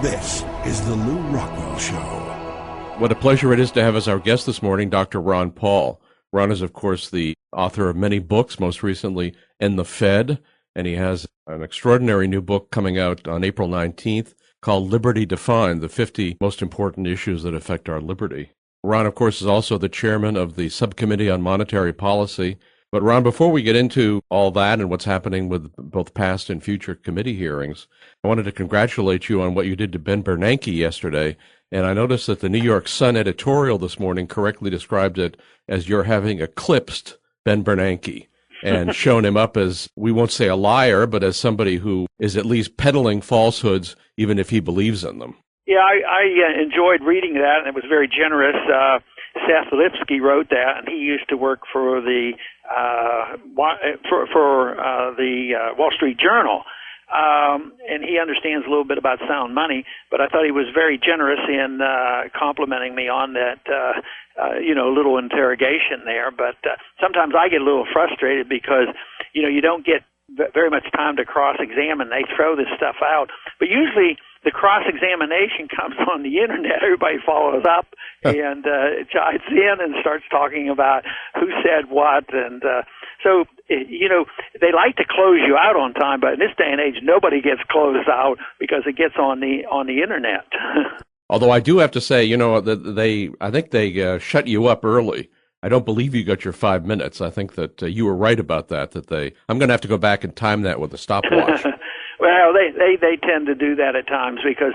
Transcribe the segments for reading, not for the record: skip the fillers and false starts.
This is the Lou Rockwell Show. What a pleasure it is to have as our guest this morning, Dr. Ron Paul. Ron is, of course, the author of many books, most recently In the Fed, and he has an extraordinary new book coming out on April 19th called Liberty Defined, the 50 most important issues that affect our liberty. Ron, of course, is also the chairman of the Subcommittee on Monetary Policy. But Ron, before we get into all that and what's happening with both past and future committee hearings, I wanted to congratulate you on what you did to Ben Bernanke yesterday. And I noticed that the New York Sun editorial this morning correctly described it as you're having eclipsed Ben Bernanke and shown him up as, we won't say a liar, but as somebody who is at least peddling falsehoods, even if he believes in them. Yeah, I enjoyed reading that, and it was very generous. Seth Lipsky wrote that, and he used to work for the Wall Street Journal, and he understands a little bit about sound money. But I thought he was very generous in complimenting me on that, little interrogation there. But sometimes I get a little frustrated because you don't get very much time to cross-examine. They throw this stuff out, but usually the cross-examination comes on the internet. Everybody follows up and chimes in and starts talking about who said what. And so they like to close you out on time, but in this day and age, nobody gets closed out because it gets on the internet. Although I do have to say, I think they shut you up early. I don't believe you got your 5 minutes. I think that you were right about that. I'm going to have to go back and time that with a stopwatch. Well, they tend to do that at times because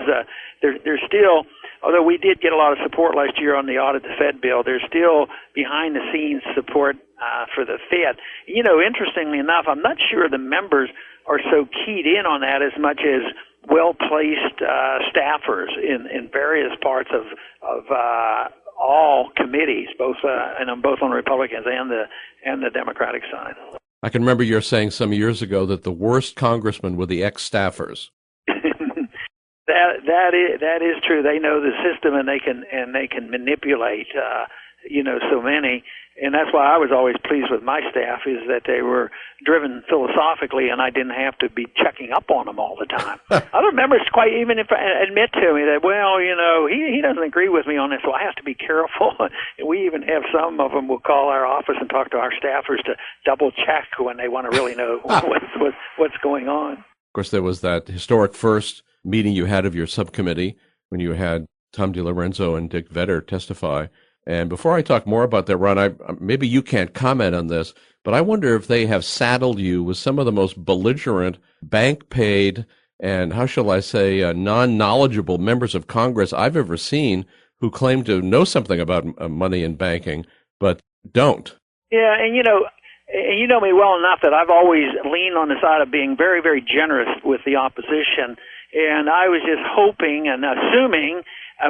they're still, although we did get a lot of support last year on the audit the Fed bill, there's still behind-the-scenes support for the Fed. Interestingly enough, I'm not sure the members are so keyed in on that as much as well-placed staffers in various parts of all committees, both on the Republicans and the Democratic side. I can remember you saying some years ago that the worst congressmen were the ex-staffers. That is true. They know the system and they can manipulate so many. And that's why I was always pleased with my staff, is that they were driven philosophically, and I didn't have to be checking up on them all the time. Other members quite even admit to me that, he doesn't agree with me on this, so I have to be careful. And we even have some of them will call our office and talk to our staffers to double check when they want to really know what's going on. Of course, there was that historic first meeting you had of your subcommittee when you had Tom DiLorenzo and Dick Vetter testify. And before I talk more about that, Ron, maybe you can't comment on this, but I wonder if they have saddled you with some of the most belligerent, bank-paid, and how shall I say, non-knowledgeable members of Congress I've ever seen who claim to know something about money and banking, but don't. Yeah, and you know me well enough that I've always leaned on the side of being very, very generous with the opposition, and I was just hoping and assuming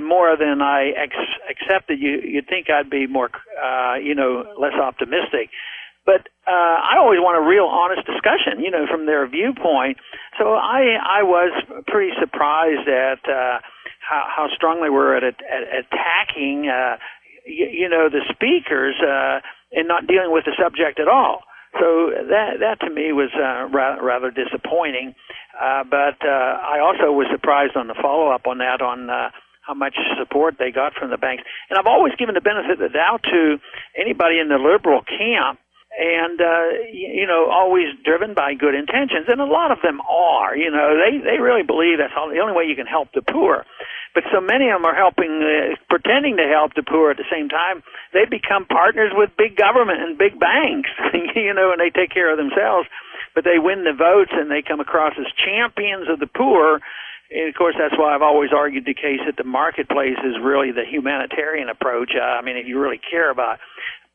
more than I accepted. You'd think I'd be more, less optimistic. But I always want a real honest discussion, from their viewpoint. So I was pretty surprised at how strong they were at attacking, the speakers and not dealing with the subject at all. So that to me was rather disappointing. But I also was surprised on the follow-up on that, on how much support they got from the banks. And I've always given the benefit of the doubt to anybody in the liberal camp, and, always driven by good intentions. And a lot of them are, they really believe that's the only way you can help the poor. But so many of them are pretending to help the poor at the same time. They become partners with big government and big banks, and they take care of themselves. But they win the votes, and they come across as champions of the poor. And, of course, that's why I've always argued the case that the marketplace is really the humanitarian approach. If you really care about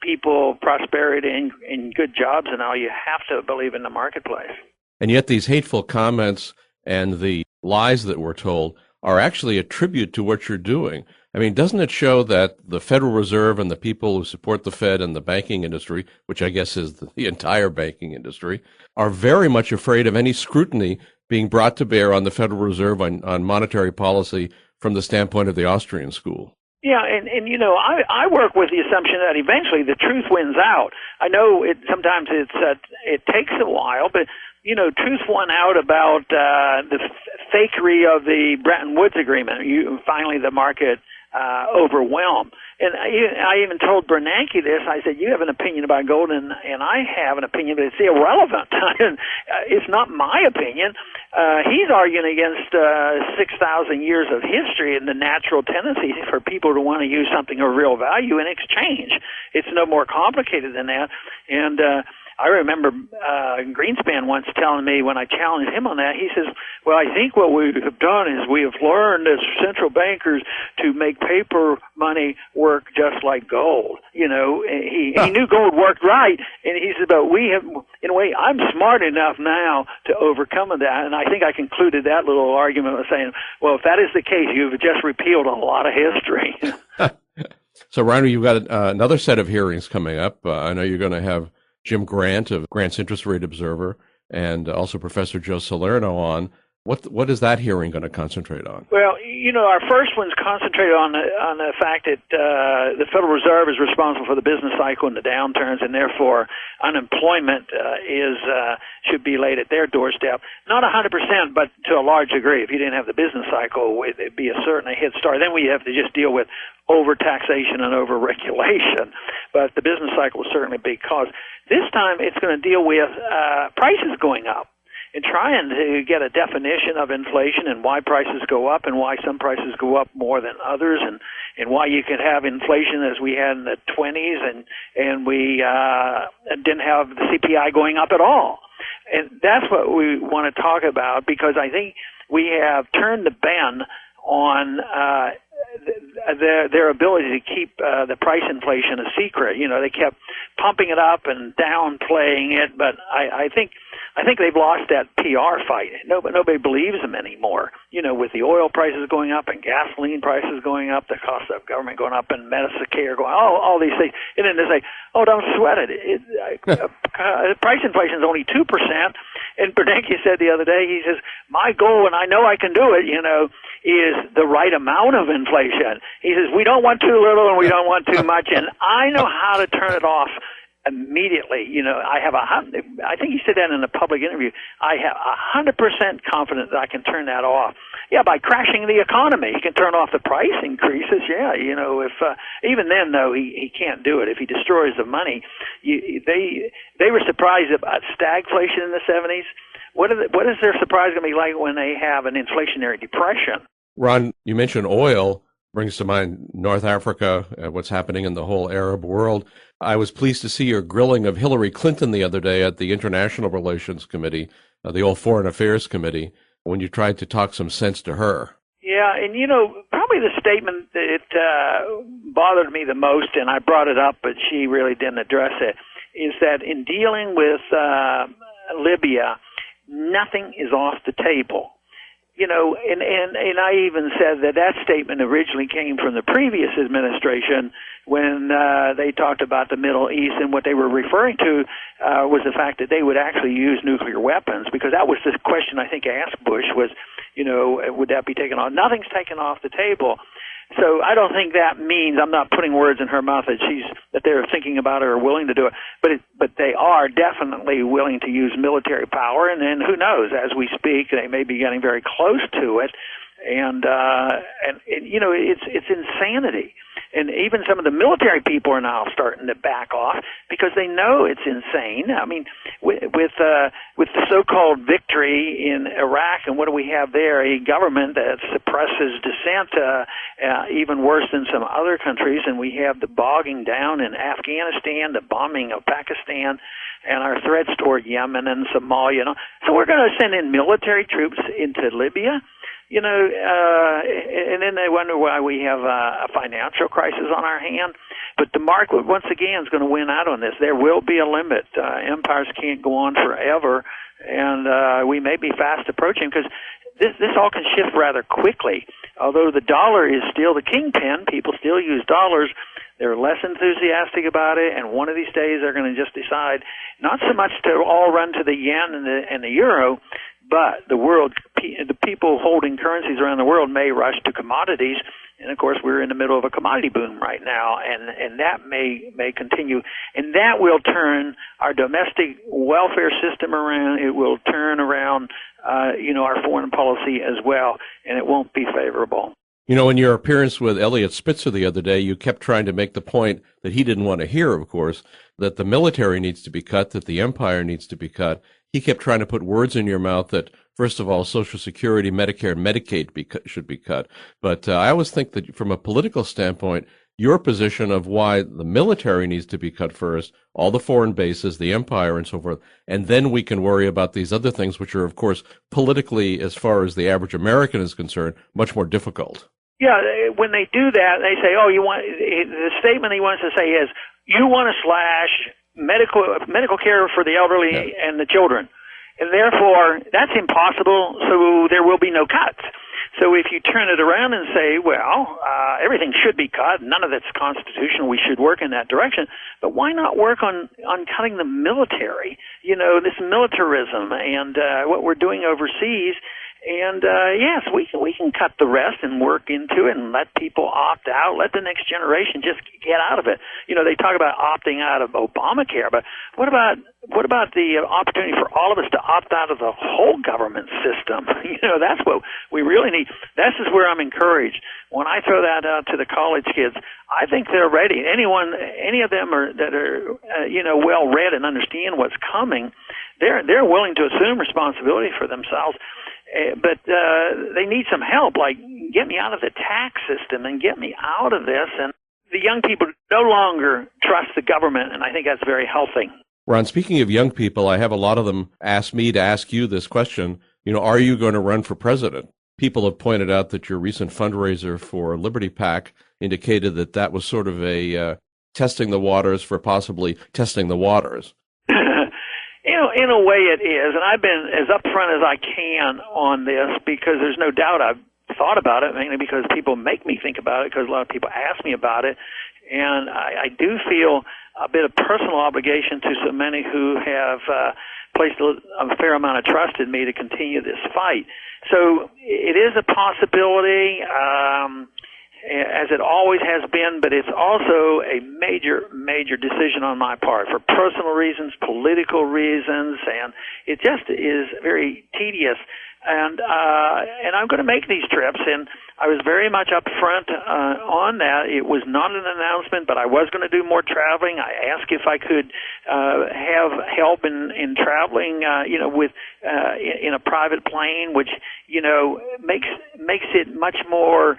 people, prosperity, and good jobs and all, you have to believe in the marketplace. And yet these hateful comments and the lies that we're told are actually a tribute to what you're doing. Doesn't it show that the Federal Reserve and the people who support the Fed and the banking industry, which I guess is the entire banking industry, are very much afraid of any scrutiny being brought to bear on the Federal Reserve on monetary policy from the standpoint of the Austrian school? Yeah, and I work with the assumption that eventually the truth wins out. I know sometimes it takes a while, but truth won out about the fakery of the Bretton Woods Agreement. Finally, the market overwhelmed. And I even told Bernanke this. I said, you have an opinion about gold, and I have an opinion, but it's irrelevant. It's not my opinion. He's arguing against 6,000 years of history and the natural tendency for people to want to use something of real value in exchange. It's no more complicated than that. And I remember Greenspan once telling me when I challenged him on that, he says, well, I think what we have done is we have learned as central bankers to make paper money work just like gold. He knew gold worked right, and he said, but we have, in a way, I'm smart enough now to overcome that. And I think I concluded that little argument with saying, well, if that is the case, you've just repealed a lot of history. So, Reiner, you've got another set of hearings coming up. I know you're going to have Jim Grant of Grant's Interest Rate Observer and also Professor Joe Salerno on. What is that hearing going to concentrate on? Well, our first one's concentrated on the fact that the Federal Reserve is responsible for the business cycle and the downturns, and therefore unemployment should be laid at their doorstep. Not 100%, but to a large degree. If you didn't have the business cycle, it'd be certainly a head start. Then we have to just deal with over-taxation and over-regulation. But the business cycle is certainly a big cause. This time it's going to deal with prices going up and trying to get a definition of inflation and why prices go up and why some prices go up more than others, and why you could have inflation as we had in the 20s and we didn't have the CPI going up at all. And that's what we want to talk about, because I think we have turned the bend on their ability to keep the price inflation a secret. They kept pumping it up and downplaying it, but I think they've lost that PR fight. Nobody believes them anymore. With the oil prices going up and gasoline prices going up, the cost of government going up, and Medicare going, all these things, and then they say, "Oh, don't sweat it. Price inflation is only 2%." And Bernanke said the other day, he says, "My goal, and I know I can do it, is the right amount of inflation." He says, "We don't want too little and we don't want too much, and I know how to turn it off immediately." I think he said that in a public interview. I have 100% confidence that I can turn that off. Yeah, by crashing the economy, he can turn off the price increases. Yeah, if even then though he can't do it if he destroys the money. They were surprised about stagflation in the 70s. What is their surprise going to be like when they have an inflationary depression? Ron, you mentioned oil. Brings to mind North Africa, what's happening in the whole Arab world. I was pleased to see your grilling of Hillary Clinton the other day at the International Relations Committee, the old Foreign Affairs Committee, when you tried to talk some sense to her. Yeah, and probably the statement that bothered me the most, and I brought it up, but she really didn't address it, is that in dealing with Libya, nothing is off the table. And I even said that statement originally came from the previous administration when they talked about the Middle East, and what they were referring to was the fact that they would actually use nuclear weapons, because that was the question I think I asked Bush was, would that be taken off? Nothing's taken off the table. So I don't think that means, I'm not putting words in her mouth, that they're thinking about it or willing to do it, but they are definitely willing to use military power, and then who knows, as we speak, they may be getting very close to it, and it's insanity. And even some of the military people are now starting to back off because they know it's insane. I mean, with the so-called victory in Iraq, and what do we have there? A government that suppresses dissent even worse than some other countries. And we have the bogging down in Afghanistan, the bombing of Pakistan, and our threats toward Yemen and Somalia. So we're going to send in military troops into Libya. And then they wonder why we have a financial crisis on our hand. But the market, once again, is going to win out on this. There will be a limit. Empires can't go on forever, and we may be fast approaching, because this all can shift rather quickly. Although the dollar is still the kingpin, people still use dollars. They're less enthusiastic about it, and one of these days they're going to just decide not so much to all run to the yen and the euro, but the people holding currencies around the world may rush to commodities, And of course, we're in the middle of a commodity boom right now, and that may continue, and that will turn our domestic welfare system around. It will turn around, our foreign policy as well, and it won't be favorable. In your appearance with Elliot Spitzer the other day, you kept trying to make the point that he didn't want to hear, of course, that the military needs to be cut, that the empire needs to be cut. He kept trying to put words in your mouth that, first of all, Social Security, Medicare, and Medicaid should be cut. But I always think that from a political standpoint, your position of why the military needs to be cut first, all the foreign bases, the empire, and so forth, and then we can worry about these other things, which are, of course, politically, as far as the average American is concerned, much more difficult. Yeah, when they do that, they say, the statement he wants to say is, you want to slash medical care for the elderly and the children. And therefore, that's impossible, so there will be no cuts. So if you turn it around and say, everything should be cut, none of it's constitutional, we should work in that direction, but why not work on cutting the military, this militarism and what we're doing overseas? And yes, we can cut the rest and work into it and let people opt out. Let the next generation just get out of it. They talk about opting out of Obamacare, but what about the opportunity for all of us to opt out of the whole government system? That's what we really need. This is where I'm encouraged. When I throw that out to the college kids, I think they're ready. Any of them that are well read and understand what's coming, they're willing to assume responsibility for themselves. But they need some help, like get me out of the tax system and get me out of this. And the young people no longer trust the government, and I think that's very healthy. Ron, speaking of young people, I have a lot of them ask me to ask you this question. Are you going to run for president? People have pointed out that your recent fundraiser for Liberty PAC indicated that was sort of a testing the waters for possibly testing the waters. In a way it is, and I've been as upfront as I can on this because there's no doubt I've thought about it, mainly because people make me think about it, because a lot of people ask me about it, and I do feel a bit of personal obligation to so many who have placed a fair amount of trust in me to continue this fight. So it is a possibility, as it always has been, but it's also a major, major decision on my part for personal reasons, political reasons, and it just is very tedious. And I'm going to make these trips, and I was very much upfront on that. It was not an announcement, but I was going to do more traveling. I asked if I could have help in traveling, in a private plane, which makes it much more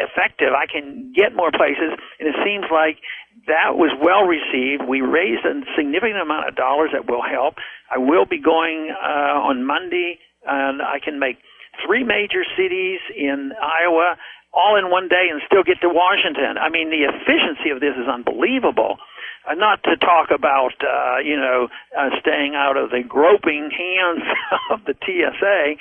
effective. I can get more places, and it seems like that was well received. We raised a significant amount of dollars that will help. I will be going on Monday, and I can make 3 major cities in Iowa all in one day and still get to Washington. I mean, the efficiency of this is unbelievable. Not to talk about, staying out of the groping hands of the TSA.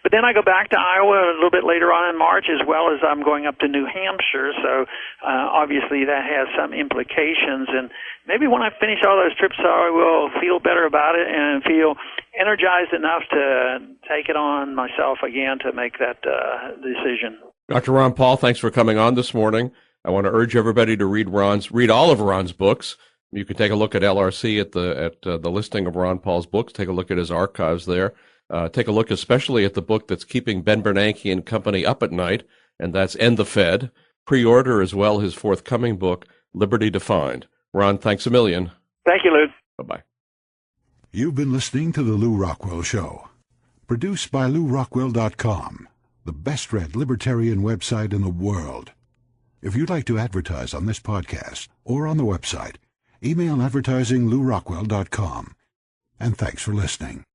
But then I go back to Iowa a little bit later on in March, as well as I'm going up to New Hampshire. So obviously that has some implications. And maybe when I finish all those trips, I will feel better about it and feel energized enough to take it on myself again to make that decision. Dr. Ron Paul, thanks for coming on this morning. I want to urge everybody to read all of Ron's books. You can take a look at LRC at the listing of Ron Paul's books. Take a look at his archives there. Take a look especially at the book that's keeping Ben Bernanke and company up at night, and that's End the Fed. Pre-order as well his forthcoming book, Liberty Defined. Ron, thanks a million. Thank you, Lou. Bye-bye. You've been listening to The Lou Rockwell Show. Produced by LouRockwell.com, the best-read libertarian website in the world. If you'd like to advertise on this podcast or on the website, email advertising@LouRockwell.com. And thanks for listening.